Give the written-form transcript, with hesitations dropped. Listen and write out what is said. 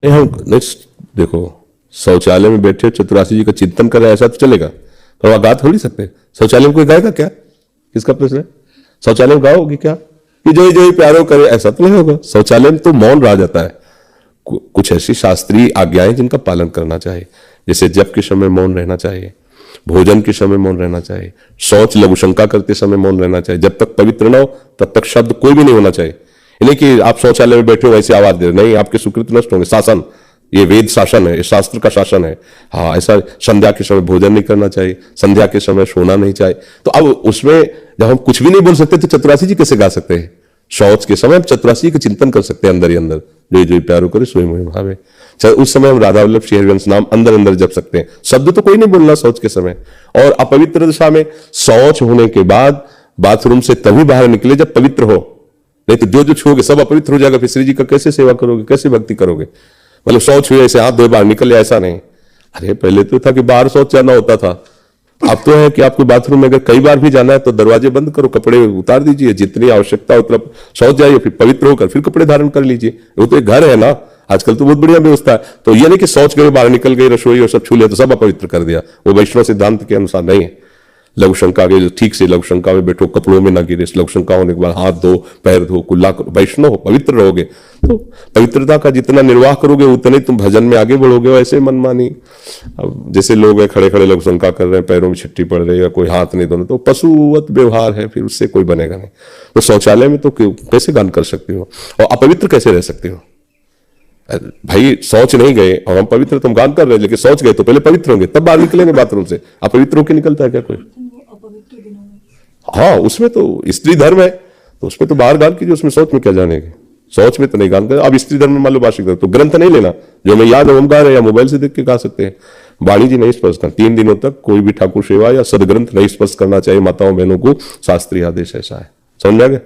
हम नेक्स्ट देखो, शौचालय में बैठे चतुरासी जी का चिंतन कर रहे हैं, ऐसा तो चलेगा? पर वहां गा थोड़ी नहीं सकते। शौचालय में कोई गाएगा क्या? किसका प्रश्न है? शौचालय में गाओगी क्या कि जो जो प्यारो करे? ऐसा तो नहीं होगा। शौचालय में तो मौन रहा जाता है। कुछ ऐसी शास्त्रीय आज्ञाएं जिनका पालन करना चाहिए, जैसे जप के समय मौन रहना चाहिए, भोजन के समय मौन रहना चाहिए, शौच लघुशंका करते समय मौन रहना चाहिए। जब तक पवित्र न हो तब तक शब्द कोई भी नहीं होना चाहिए। नहीं कि आप शौचालय में बैठे हो वैसे आवाज दे, नहीं, आपके सुकृत नष्ट होंगे। शासन, ये वेद शासन है, ये शास्त्र का शासन है। हाँ, ऐसा संध्या के समय भोजन नहीं करना चाहिए, संध्या के समय सोना नहीं चाहिए। तो अब उसमें जब हम कुछ भी नहीं बोल सकते तो चतुरासी जी कैसे गा सकते हैं? शौच के समय हम चतुरासी का चिंतन कर सकते हैं अंदर ही अंदर, जो प्यारो करे सोई मोहि भावे। उस समय हम राधा वल्लभ श्री हरिवंश नाम अंदर अंदर जप सकते हैं। शब्द तो कोई नहीं बोलना शौच के समय। और अपवित्र दशा में शौच होने के बाद बाथरूम से तभी बाहर निकले जब पवित्र हो, नहीं तो जो छूओगे सब अपवित्र हो जाएगा। फिर श्री जी का कैसे सेवा करोगे, कैसे भक्ति करोगे? मतलब शौच हुए ऐसे हाथ धोए बाहर निकले, ऐसा नहीं। अरे पहले तो था कि बाहर शौच जाना होता था, अब तो है कि आपको बाथरूम में अगर कई बार भी जाना है तो दरवाजे बंद करो, कपड़े उतार दीजिए, जितनी आवश्यकता उतना शौच जाइए, फिर पवित्र होकर फिर कपड़े धारण कर लीजिए। वो तो एक घर है ना, आजकल तो बहुत बढ़िया व्यवस्था है। तो ये नहीं कि शौच गए बाहर निकल गई, रसोई और सब छू लिया तो सब अपवित्र कर दिया, वो वैष्णव सिद्धांत के अनुसार नहीं है। लघुशंका के ठीक से लघुशंका में बैठो, कपड़ों में ना गिरे, लघुशंका होने के बाद हाथ धो, पैर धो, कुल्ला करो, वैष्णव हो, पवित्र रहोगे। तो पवित्रता का जितना निर्वाह करोगे उतने तुम भजन में आगे बढ़ोगे। वैसे मनमानी, अब जैसे लोग हैं खड़े खड़े लघुशंका कर रहे हैं, पैरों में छिट्टी पड़ रही है, कोई हाथ नहीं धोना, तो पशुवत व्यवहार है, फिर उससे कोई बनेगा नहीं। तो शौचालय में तो कैसे गान कर सकते हो और अपवित्र कैसे रह सकते हो? भाई शौच नहीं गए और हम पवित्र, तुम गान कर रहे हैं, लेकिन शौच गए तो पहले पवित्र होंगे तब बाहर निकलेंगे बाथरूम से। अपवित्र होकर निकलता है क्या कोई? हाँ, उसमें तो स्त्री धर्म है, तो उसमें तो बाहर गान कीजिए, उसमें शौच में क्या जानेंगे? शौच में तो नहीं गान कर। अब स्त्री धर्म में मान लो वार्षिक धर्म, तो ग्रंथ नहीं लेना, जो हमें याद है हम गा रहे हैं, या मोबाइल से देख के गा सकते हैं। वाणी जी नहीं स्पर्श करना, 3 दिनों तक कोई भी ठाकुर सेवा या सदग्रंथ नहीं स्पर्श करना चाहिए माताओं बहनों को, शास्त्रीय आदेश ऐसा है। समझ आ गया?